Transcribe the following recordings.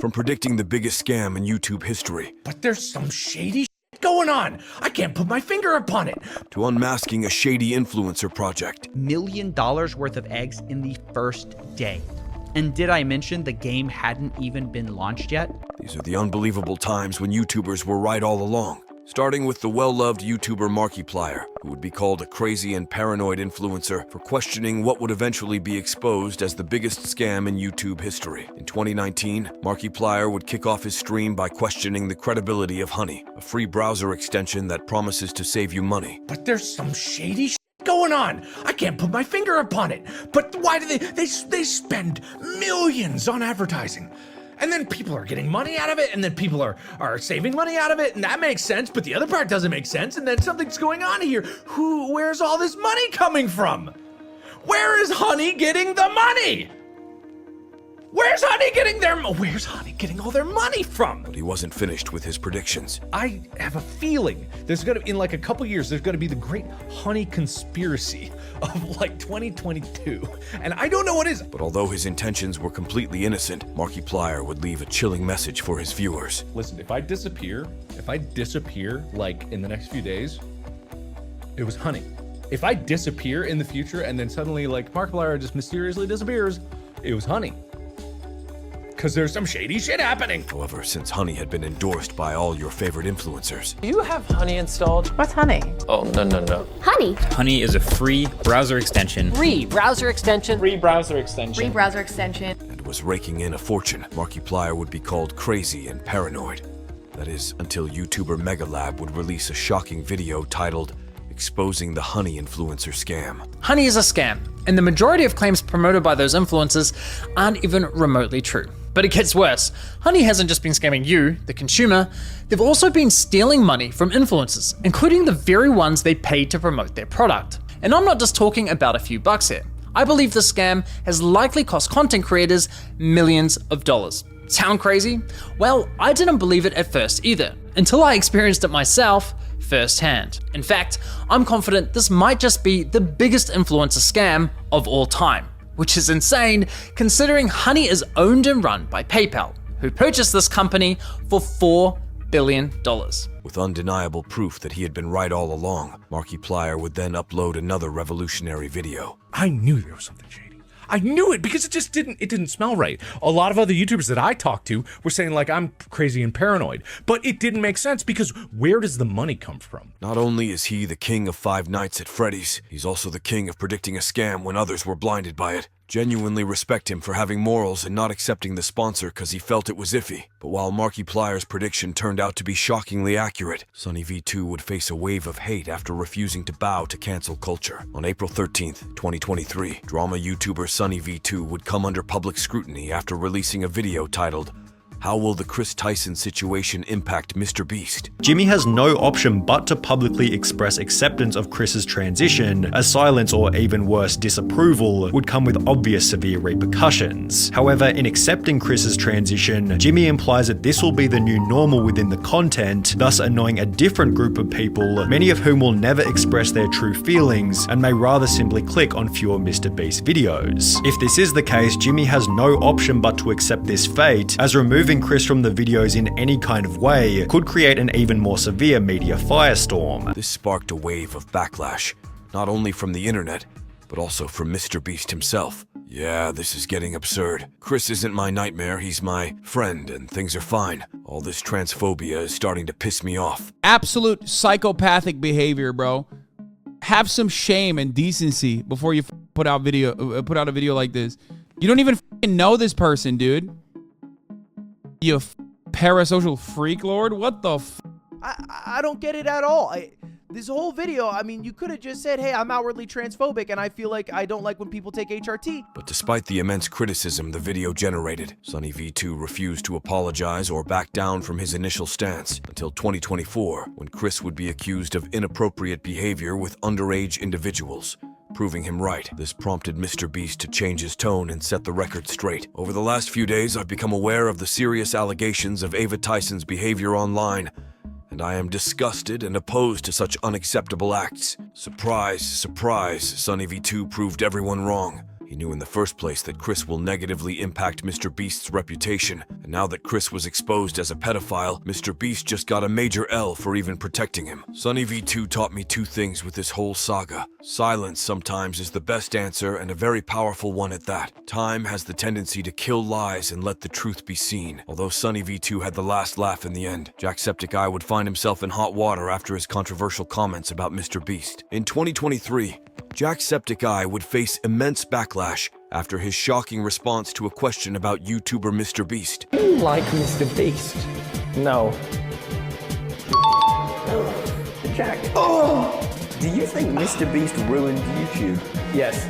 from predicting the biggest scam in YouTube history, But there's some shady shit going on. I can't put my finger upon it. to unmasking a shady influencer project. $1 million worth of eggs in the first day. And did I mention the game hadn't even been launched yet? These are the unbelievable times when YouTubers were right all along. Starting with the well-loved YouTuber Markiplier, who would be called a crazy and paranoid influencer for questioning what would eventually be exposed as the biggest scam in YouTube history. In 2019, Markiplier would kick off his stream by questioning the credibility of Honey, a free browser extension that promises to save you money. But there's some shady shit going on. I can't put my finger upon it. But why do they spend millions on advertising? And then people are getting money out of it, and then people are saving money out of it, and that makes sense, but the other part doesn't make sense, and then something's going on here. Where's all this money coming from? Where is Honey getting the money? Where's Honey getting all their money from? But he wasn't finished with his predictions. I have a feeling in like a couple years, there's gonna be the great Honey conspiracy of like 2022. And I don't know what is. But although his intentions were completely innocent, Markiplier would leave a chilling message for his viewers. Listen, if I disappear like in the next few days, it was Honey. If I disappear in the future and then suddenly like Markiplier just mysteriously disappears, it was Honey. Because there's some shady shit happening. However, since Honey had been endorsed by all your favorite influencers, Do you have Honey installed? What's honey? Oh, no. Honey. Honey is a free browser extension. Free browser extension. Free browser extension. Free browser extension. and was raking in a fortune, Markiplier would be called crazy and paranoid. That is, until YouTuber Megalab would release a shocking video titled Exposing the Honey Influencer Scam. Honey is a scam, and the majority of claims promoted by those influencers aren't even remotely true. But it gets worse. Honey hasn't just been scamming you, the consumer, they've also been stealing money from influencers, including the very ones they paid to promote their product. And I'm not just talking about a few bucks here. I believe the scam has likely cost content creators millions of dollars. Sound crazy? Well, I didn't believe it at first either, until I experienced it myself firsthand. In fact, I'm confident this might just be the biggest influencer scam of all time, which is insane considering Honey is owned and run by PayPal, who purchased this company for $4 billion. With undeniable proof that he had been right all along, Markiplier would then upload another revolutionary video. I knew there was something shady. I knew it because it didn't smell right. A lot of other YouTubers that I talked to were saying like I'm crazy and paranoid, but it didn't make sense because where does the money come from? Not only is he the king of Five Nights at Freddy's, he's also the king of predicting a scam when others were blinded by it. Genuinely respect him for having morals and not accepting the sponsor because he felt it was iffy. But while Markiplier's prediction turned out to be shockingly accurate, Sunny V2 would face a wave of hate after refusing to bow to cancel culture. On April 13th, 2023, drama YouTuber Sunny V2 would come under public scrutiny after releasing a video titled, How Will the Chris Tyson Situation Impact Mr. Beast? Jimmy has no option but to publicly express acceptance of Chris's transition, as silence or even worse, disapproval would come with obvious severe repercussions. However, in accepting Chris's transition, Jimmy implies that this will be the new normal within the content, thus annoying a different group of people, many of whom will never express their true feelings and may rather simply click on fewer Mr. Beast videos. If this is the case, Jimmy has no option but to accept this fate, as removing Chris from the videos in any kind of way could create an even more severe media firestorm. This sparked a wave of backlash, not only from the internet, but also from Mr. Beast himself. Yeah, this is getting absurd. Chris isn't my nightmare, he's my friend, and things are fine. All this transphobia is starting to piss me off. Absolute psychopathic behavior, bro. Have some shame and decency before you put out a video like this. You don't even know this person, dude. You parasocial freak lord? What the f? I don't get it at all. This whole video, I mean, you could have just said, hey, I'm outwardly transphobic and I feel like I don't like when people take HRT. But despite the immense criticism the video generated, Sunny V2 refused to apologize or back down from his initial stance until 2024, when Chris would be accused of inappropriate behavior with underage individuals. Proving him right, this prompted Mr. Beast to change his tone and set the record straight. Over the last few days, I've become aware of the serious allegations of Ava Tyson's behavior online, and I am disgusted and opposed to such unacceptable acts. Surprise, surprise, Sunny V2 proved everyone wrong. He knew in the first place that Chris will negatively impact Mr. Beast's reputation, and now that Chris was exposed as a pedophile, Mr. Beast just got a major L for even protecting him. Sunny V2 taught me two things with this whole saga. Silence sometimes is the best answer, and a very powerful one at that. Time has the tendency to kill lies and let the truth be seen. Although Sunny V2 had the last laugh in the end, Jacksepticeye would find himself in hot water after his controversial comments about Mr. Beast. In 2023, Jacksepticeye would face immense backlash after his shocking response to a question about YouTuber Mr. Beast. Like Mr. Beast? No. Jack. Oh! Do you think Mr. Beast ruined YouTube? Yes.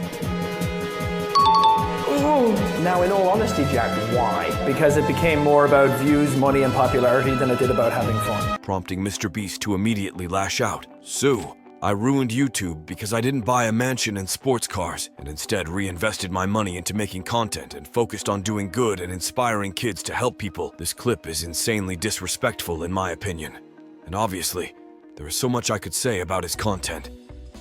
Oh! Now, in all honesty, Jack, why? Because it became more about views, money, and popularity than it did about having fun. Prompting Mr. Beast to immediately lash out. Sue, I ruined YouTube because I didn't buy a mansion and sports cars, and instead reinvested my money into making content and focused on doing good and inspiring kids to help people. This clip is insanely disrespectful in my opinion. And obviously, there is so much I could say about his content,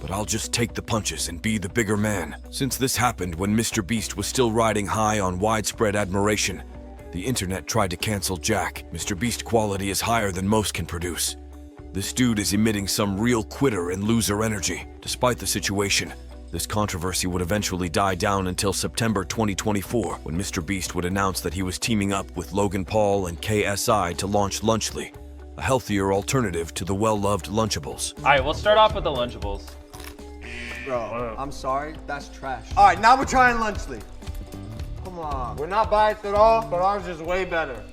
but I'll just take the punches and be the bigger man. Since this happened when Mr. Beast was still riding high on widespread admiration, the internet tried to cancel Jack. Mr. Beast quality is higher than most can produce. This dude is emitting some real quitter and loser energy. Despite the situation, this controversy would eventually die down until September 2024, when Mr. Beast would announce that he was teaming up with Logan Paul and KSI to launch Lunchly, a healthier alternative to the well-loved Lunchables. All right, we'll start off with the Lunchables. Bro, I'm sorry, that's trash. All right, now we're trying Lunchly. Come on. We're not biased at all, but ours is way better.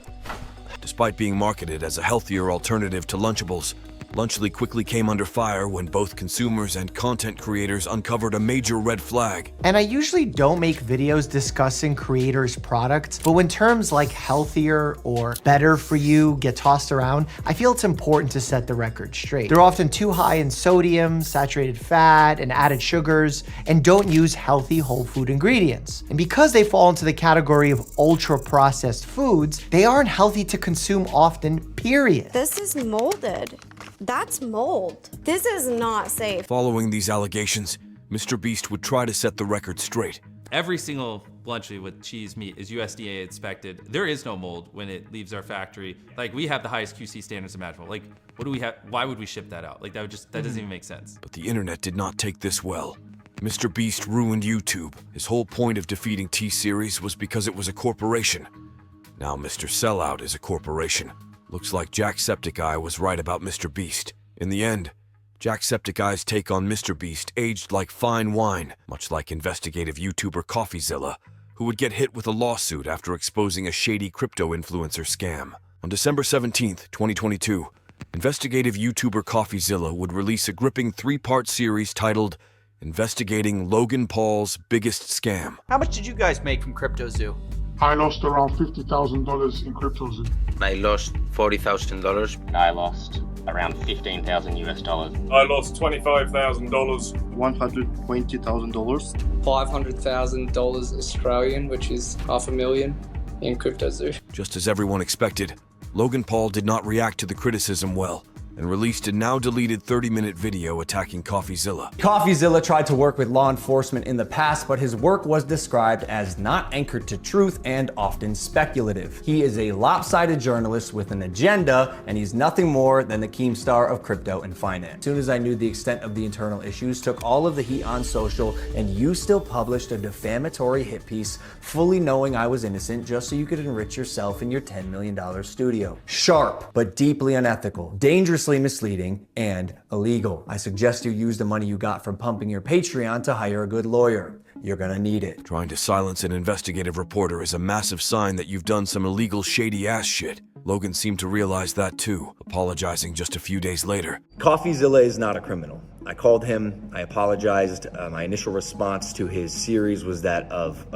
Despite being marketed as a healthier alternative to Lunchables, Lunchly quickly came under fire when both consumers and content creators uncovered a major red flag. And I usually don't make videos discussing creators' products, but when terms like healthier or better for you get tossed around, I feel it's important to set the record straight. They're often too high in sodium, saturated fat, and added sugars, and don't use healthy whole food ingredients. And because they fall into the category of ultra-processed foods, they aren't healthy to consume often, period. This is molded. That's mold. This is not safe. Following these allegations, Mr. Beast would try to set the record straight. Every single Lunchly with cheese meat is USDA inspected. There is no mold when it leaves our factory. Like, we have the highest QC standards imaginable. Like, what do we have? Why would we ship that out? Like, that doesn't even make sense. But the internet did not take this well. Mr. Beast ruined YouTube. His whole point of defeating T-Series was because it was a corporation. Now Mr. Sellout is a corporation. Looks like Jacksepticeye was right about Mr. Beast. In the end, Jacksepticeye's take on Mr. Beast aged like fine wine, much like investigative YouTuber CoffeeZilla, who would get hit with a lawsuit after exposing a shady crypto influencer scam. On December 17th, 2022, investigative YouTuber CoffeeZilla would release a gripping 3-part series titled Investigating Logan Paul's Biggest Scam. How much did you guys make from CryptoZoo? I lost around $50,000 in CryptoZoo. I lost $40,000. I lost around $15,000 US. I lost $25,000. $120,000. $500,000 Australian, which is $500,000 in CryptoZoo. Just as everyone expected, Logan Paul did not react to the criticism well, and released a now-deleted 30-minute video attacking CoffeeZilla. CoffeeZilla tried to work with law enforcement in the past, but his work was described as not anchored to truth and often speculative. He is a lopsided journalist with an agenda, and he's nothing more than the Keemstar of crypto and finance. As soon as I knew the extent of the internal issues, took all of the heat on social, and you still published a defamatory hit piece, fully knowing I was innocent, just so you could enrich yourself in your $10 million studio. Sharp, but deeply unethical, dangerously misleading, and illegal. I suggest you use the money you got from pumping your Patreon to hire a good lawyer. You're gonna need it. Trying to silence an investigative reporter is a massive sign that you've done some illegal shady ass shit. Logan seemed to realize that too, apologizing just a few days later. CoffeeZilla is not a criminal. I called him, I apologized. My initial response to his series was that of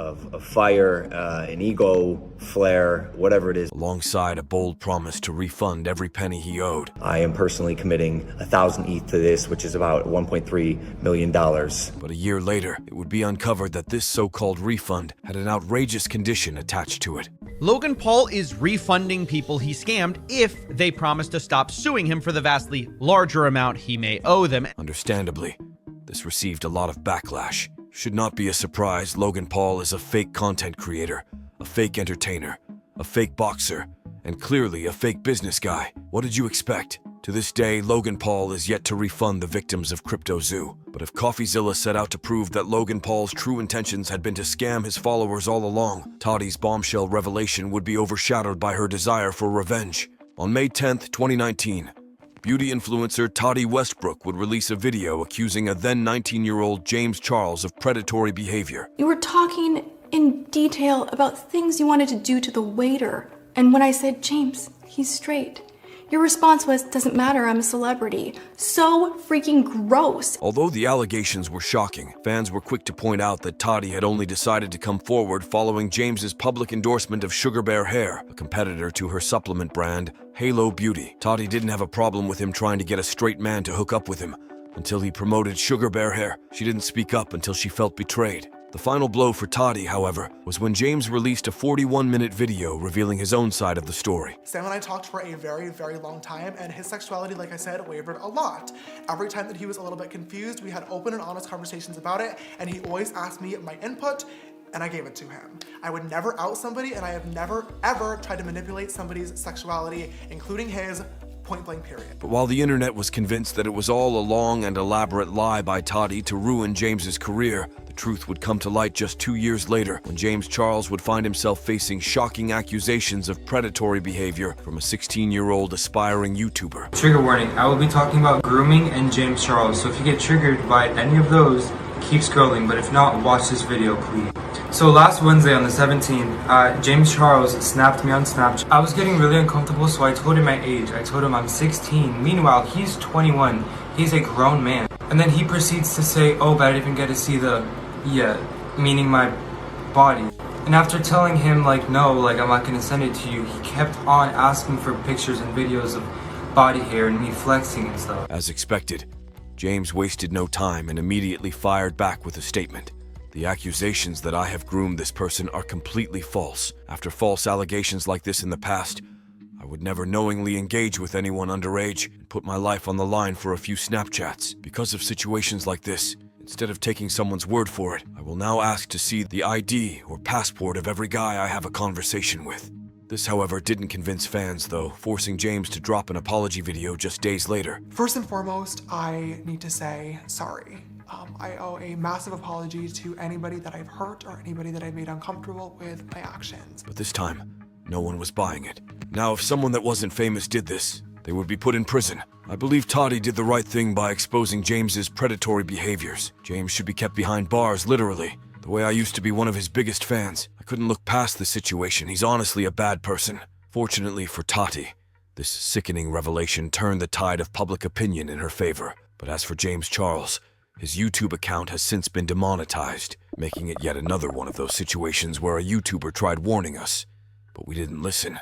fire, an ego flare, whatever it is. Alongside a bold promise to refund every penny he owed. I am personally committing 1,000 ETH to this, which is about $1.3 million. But a year later, it would be uncovered that this so-called refund had an outrageous condition attached to it. Logan Paul is refunding people he scammed if they promise to stop suing him for the vastly larger amount he may owe them. Understandably, this received a lot of backlash. Should not be a surprise, Logan Paul is a fake content creator, a fake entertainer, a fake boxer, and clearly a fake business guy. What did you expect? To this day, Logan Paul is yet to refund the victims of CryptoZoo. But if CoffeeZilla set out to prove that Logan Paul's true intentions had been to scam his followers all along, Toddy's bombshell revelation would be overshadowed by her desire for revenge. On May 10th, 2019, beauty influencer Toddy Westbrook would release a video accusing a then 19-year-old James Charles of predatory behavior. You were talking in detail about things you wanted to do to the waiter. And when I said, James, he's straight, your response was, doesn't matter, I'm a celebrity. So freaking gross. Although the allegations were shocking, fans were quick to point out that Toddy had only decided to come forward following James's public endorsement of Sugar Bear Hair, a competitor to her supplement brand, Halo Beauty. Toddy didn't have a problem with him trying to get a straight man to hook up with him until he promoted Sugar Bear Hair. She didn't speak up until she felt betrayed. The final blow for Toddy, however, was when James released a 41-minute video revealing his own side of the story. Sam and I talked for a very, very long time, and his sexuality, like I said, wavered a lot. Every time that he was a little bit confused, we had open and honest conversations about it, and he always asked me my input, and I gave it to him. I would never out somebody, and I have never, ever tried to manipulate somebody's sexuality, including his, point blank period. But while the internet was convinced that it was all a long and elaborate lie by Toddy to ruin James's career, the truth would come to light just 2 years later when James Charles would find himself facing shocking accusations of predatory behavior from a 16-year-old aspiring YouTuber. Trigger warning, I will be talking about grooming and James Charles, so if you get triggered by any of those, keep scrolling, but if not, watch this video, please. So last Wednesday on the 17th, James Charles snapped me on Snapchat. I was getting really uncomfortable, so I told him my age. I told him I'm 16. Meanwhile, he's 21. He's a grown man. And then he proceeds to say, oh, but I didn't even get to see the, meaning my body. And after telling him, like, no, like, I'm not gonna send it to you, he kept on asking for pictures and videos of body hair and me flexing and stuff. As expected, James wasted no time and immediately fired back with a statement. The accusations that I have groomed this person are completely false. After false allegations like this in the past, I would never knowingly engage with anyone underage and put my life on the line for a few Snapchats. Because of situations like this, instead of taking someone's word for it, I will now ask to see the ID or passport of every guy I have a conversation with. This, however, didn't convince fans, though, forcing James to drop an apology video just days later. First and foremost, I need to say sorry. I owe a massive apology to anybody that I've hurt or anybody that I've made uncomfortable with my actions. But this time, no one was buying it. Now, if someone that wasn't famous did this, they would be put in prison. I believe Toddy did the right thing by exposing James's predatory behaviors. James should be kept behind bars, literally. The way I used to be one of his biggest fans. I couldn't look past the situation. He's honestly a bad person. Fortunately for Toddy, this sickening revelation turned the tide of public opinion in her favor. But as for James Charles, his YouTube account has since been demonetized, making it yet another one of those situations where a YouTuber tried warning us, but we didn't listen.